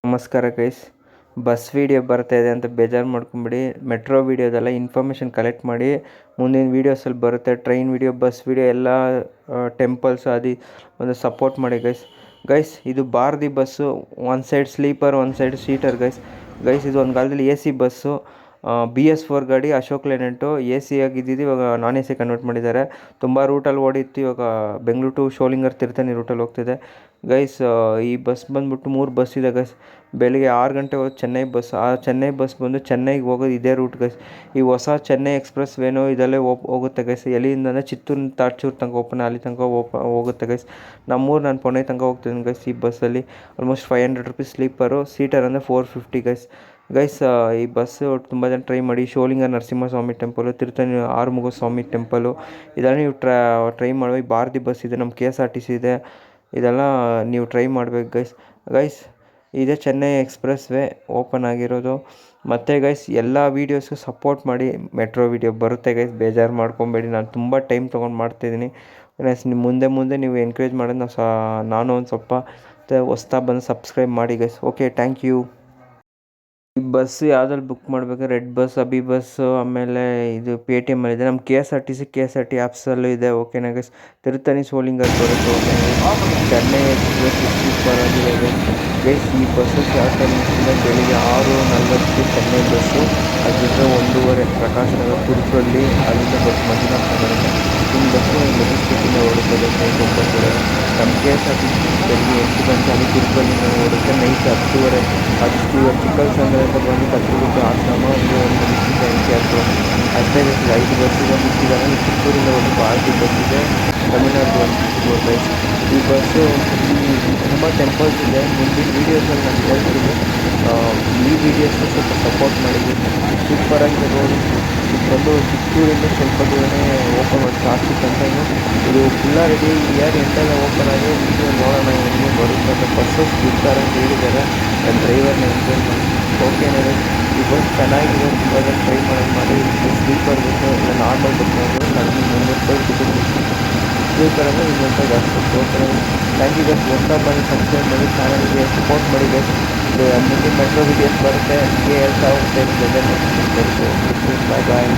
ನಮಸ್ಕಾರ guys. Bus video ಬರ್ತಾಯಿದೆ ಅಂತ ಬೇಜಾರು ಮಾಡ್ಕೊಂಬಿಡಿ. ಮೆಟ್ರೋ ವೀಡಿಯೋದೆಲ್ಲ ಇನ್ಫಾರ್ಮೇಷನ್ ಕಲೆಕ್ಟ್ ಮಾಡಿ ಮುಂದಿನ ವೀಡಿಯೋಸಲ್ಲಿ ಬರುತ್ತೆ. ಟ್ರೈನ್ ವೀಡಿಯೋ, ಬಸ್ ವೀಡಿಯೋ ಎಲ್ಲ ಟೆಂಪಲ್ಸ್ ಅದು ಒಂದು ಸಪೋರ್ಟ್ ಮಾಡಿ ಗೈಸ್. ಇದು ಭಾರತಿ ಬಸ್ಸು. ಒಂದು ಸೈಡ್ ಸ್ಲೀಪರ್, ಒಂದು ಸೈಡ್ ಸೀಟರ್ ಗೈಸ್ ಇದು ಒಂದು ಕಾಲದಲ್ಲಿ AC ಬಸ್ಸು. BS4 ಗಾಡಿ, ಅಶೋಕ್ ಲೇನೆಂಟು. AC ಆಗಿದ್ದು ಇವಾಗ ನಾನ್ AC ಕನ್ವರ್ಟ್ ಮಾಡಿದ್ದಾರೆ. ತುಂಬ ರೂಟಲ್ಲಿ ಓಡಿತ್ತು. ಇವಾಗ ಬೆಂಗಳೂರು ಟು ಶೋಲಿಂಗರ್ ತಿರುತ್ತಣಿ ರೂಟಲ್ಲಿ ಹೋಗ್ತಿದೆ ಗೈಸ್. ಈ ಬಸ್ ಬಂದ್ಬಿಟ್ಟು 3 ಬಸ್ ಇದೆ ಗೈಸ್. ಬೆಳಿಗ್ಗೆ 6 ಗಂಟೆ ಹೋಗೋದು ಚೆನ್ನೈ ಬಸ್. ಆ ಚೆನ್ನೈ ಬಸ್ ಬಂದು ಚೆನ್ನೈಗೆ ಹೋಗೋದು ಇದೇ ರೂಟ್ ಗೈಸ್. ಈ ಹೊಸ ಚೆನ್ನೈ ಎಕ್ಸ್ಪ್ರೆಸ್ ವೇನೋ ಇದಲ್ಲೇ ಹೋಗುತ್ತೆ ಗೈಸ್. ಎಲ್ಲಿಂದ ಅಂದರೆ ಚಿತ್ತೂರು ತಾಡ್ಚೂರು ತನಕ ಅಲ್ಲಿ ತನಕ ಹೋಗುತ್ತೆ ಗೈಸ್. ನಾನು ಪುಣೆ ತನಕ ಹೋಗ್ತಿದ್ದೀನಿ ಗೈಸ್ ಈ ಬಸ್ಸಲ್ಲಿ. Almost 500 rupees sleeper. ಸೀಟರ್ ಅಂದರೆ 450 ಗೈಸ್. ಈ ಬಸ್ಸು ತುಂಬ ಜನ ಟ್ರೈ ಮಾಡಿ. ಶೋಲಿಂಗ ನರಸಿಂಹಸ್ವಾಮಿ ಟೆಂಪಲು, ತಿರುತ್ತಣಿ ಆರುಮುಗ ಸ್ವಾಮಿ ಟೆಂಪಲು ಇದೆಲ್ಲ ನೀವು ಟ್ರೈ ಮಾಡಬೇಕು. ಭಾರತಿ ಬಸ್ ಇದೆ, ನಮ್ಮ KSRTC ಇದೆ. ಇದೆಲ್ಲ ನೀವು ಟ್ರೈ ಮಾಡಬೇಕು ಗೈಸ್. ಇದೇ ಚೆನ್ನೈ ಎಕ್ಸ್ಪ್ರೆಸ್ ವೇ ಓಪನ್ ಆಗಿರೋದು. ಮತ್ತು ಗೈಸ್ ಎಲ್ಲ ವೀಡಿಯೋಸ್ಗೂ ಸಪೋರ್ಟ್ ಮಾಡಿ. ಮೆಟ್ರೋ ವೀಡಿಯೋ ಬರುತ್ತೆ ಗೈಸ್, ಬೇಜಾರು ಮಾಡ್ಕೊಬೇಡಿ. ನಾನು ತುಂಬ ಟೈಮ್ ತೊಗೊಂಡು ಮಾಡ್ತಾಯಿದ್ದೀನಿ ಗೈಸ್. ಮುಂದೆ ನೀವು ಎನ್ಕರೇಜ್ ಮಾಡೋದು ನಾನು ಒಂದು ಸ್ವಲ್ಪ ಹೊಸ್ದಾಗಿ ಬಂದು ಸಬ್ಸ್ಕ್ರೈಬ್ ಮಾಡಿ ಗೈಸ್. Okay, thank you. ಈ ಬಸ್ಸು ಯಾವುದ್ರಲ್ಲಿ ಬುಕ್ ಮಾಡಬೇಕು? ರೆಡ್ ಬಸ್, ಅಭಿ ಬಸ್ಸು, ಆಮೇಲೆ ಇದು ಪೇಟಿಎಮ್ಮಲ್ಲಿದೆ. ನಮ್ಮ KSRT ಆ್ಯಪ್ಸಲ್ಲೂ ಇದೆ. ಓಕೆನಾ ಗೈಸ್? ತಿರುತ್ತಣಿ ಸೋಲಿಂಗರ್ ಬರುತ್ತೆ. ಓಕೆ, ಚೆನ್ನೈ ಎಕ್ಸ್ಪ್ರೆಸ್ ಸೂಪರ್ ಆಗಿದೆ ಗೈಸ್. ಈ ಬಸ್ಸು ಯಾವ ಟೈಮಿಂಗ್ಸಿಂದ ಬೆಳಿಗ್ಗೆ 6:40ಕ್ಕೆ ಚೆನ್ನೈ ಬಸ್ಸು. ಅದು ಬಿಟ್ಟರೆ 1:30 ಪ್ರಕಾಶ್ ನಗರ ತುರುಕಲ್ಲಿ, ಅಲ್ಲಿಂದ ಬಸ್ ಮಂಜುನಾಥ್ ನಗರಕ್ಕೆ. ಇನ್ನು ಬಸ್ಸು ಮೆಜೆಸ್ಟಿಕ್ಕಿಂದ ಓಡುತ್ತದೆ ನೈಟ್ 9:30. ನಮ್ಮ KSRTC ಬೆಳಿಗ್ಗೆ 8 ಗಂಟೆ ಅಲ್ಲಿ ತುರುಕಲ್ಲಿಂದ ಓಡುತ್ತೆ. ನೈಟ್ 10:30 ಚಿಕ್ಕಲ್ ಸಂಘದಿಂದ ಬಂದು ಕತ್ತೂರು ಆಶ್ರಮ ಇದು ಒಂದು ಮಿಕ್ಕಿದೆ NCR. ಅಷ್ಟೇ ಗೈಸ್. 5 ಬಸ್ಸಿಗೆ ಮಿಕ್ಕಿದಾಗ ಚಿತ್ತೂರಿಂದ ಒಂದು ಭಾರತಿ ಬಸ್ಸಿದೆ. ತಮಿಳ್ನಾಡು ಒಂದು ಗೈಸ್. ಈ ಬಸ್ಸು ತುಂಬ ಟೆಂಪಲ್ಸ್ ಇದೆ. ಮುಂದಿನ ವೀಡಿಯೋಸಲ್ಲಿ ನಾನು ಹೇಳ್ತೀನಿ. ಈ ವೀಡಿಯೋಸ್ನ ಸ್ವಲ್ಪ ಸಪೋರ್ಟ್ ಮಾಡಿದ್ವಿ. ಸೂಪರಾಗಿದೆ ರೋಡು. ಬಂದು ಚಿತ್ತೂರಿಂದ ಸ್ವಲ್ಪ ದೂರನೇ ಓಪನ್ ಮಾಡಿ ಟ್ರಾಫಿಕ್ ಅಂತ. ಇದು ಫುಲ್ಲ ರೆಡಿ ಇಯರ್ ಎಂಡೆಲ್ಲ ಓಪನ್ ಆಗಿ ವೀಡಿಯೋ ನೋಡೋಣ ಇನ್ನೂ ಬರುತ್ತೆ ಅಂತ. ಬಸ್ಸಸ್ ಬಿಡ್ತಾರೆ ಅಂತ ಹೇಳಿದ್ದಾರೆ. ನನ್ನ ಡ್ರೈವರ್ನ ಎಂಜಾಯ್ ಮಾಡಿ. ಓಕೆನಾ? ಈ ಬಸ್ ಚೆನ್ನಾಗಿದೆ. ತುಂಬ ಜನ ಟ್ರೈ ಮಾಡಿ. ಸ್ಲೀಪರ್ ಬಸ್ಸು ಇಲ್ಲ ನಾರ್ಮಲ್ ಬಸ್ ನೋಡಿದ್ರೆ ನನಗೆ 300 ರೂಪಾಯಿ ಟಿಕೆಟ್. ಸ್ಲೀಪರ್ ಅಂದರೆ ಇನ್ನೊಂದು ಜಾಸ್ತಿ. ಓಕೆನಾ? Thank you guys. ಹೊಸ್ದಾಗಿ ಬಂದು ಸಬ್ಸ್ಕ್ರೈಬ್ ಮಾಡಿ, ಚಾನಲ್ಗೆ ಸಪೋರ್ಟ್ ಮಾಡಿ ಗೈಸ್. ಮುಂದಿನ ಮೆಟ್ರೋ ವೀಡಿಯೋಸ್ ಬರುತ್ತೆ. ನಿಮಗೆ ಹೇಳ್ತಾ ಬರುತ್ತೆ. ಬಾಯ್.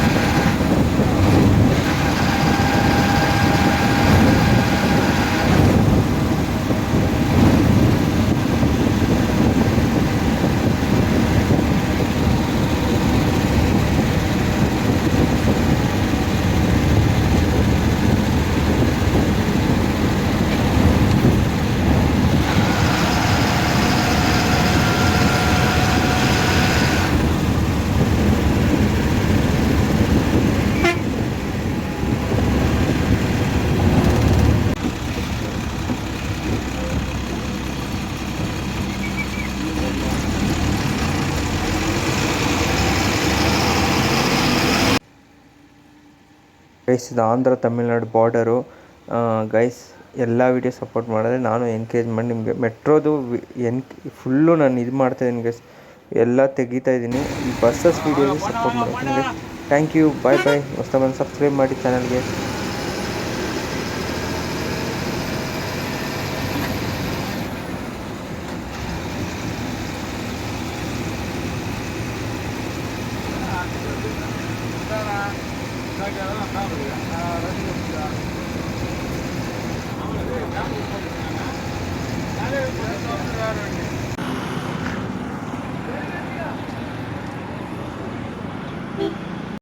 ಗೈಸ್, ಇದು ಆಂಧ್ರ ತಮಿಳ್ನಾಡು ಬಾರ್ಡರು ಗೈಸ್. ಎಲ್ಲ ವೀಡಿಯೋ ಸಪೋರ್ಟ್ ಮಾಡಿದ್ರೆ ನಾನು ಎನ್ಕರೇಜ್ ಮಾಡಿ ನಿಮಗೆ ಮೆಟ್ರೋದು ಫುಲ್ಲು ನಾನು ಇದು ಮಾಡ್ತಾಯಿದ್ದೀನಿ ಗೈಸ್. ಎಲ್ಲ ತೆಗಿತಾಯಿದ್ದೀನಿ. ಈ ಬಸ್ಸಸ್ ವೀಡಿಯೋಗೆ ಸಪೋರ್ಟ್ ಮಾಡ್ತೀನಿ ಗೈಸ್. Thank you. ಬಾಯ್. ಹೊಸ್ದಾಗಿ ಬಂದು ಸಬ್ಸ್ಕ್ರೈಬ್ ಮಾಡಿ ಚಾನಲ್ಗೆ. Dale,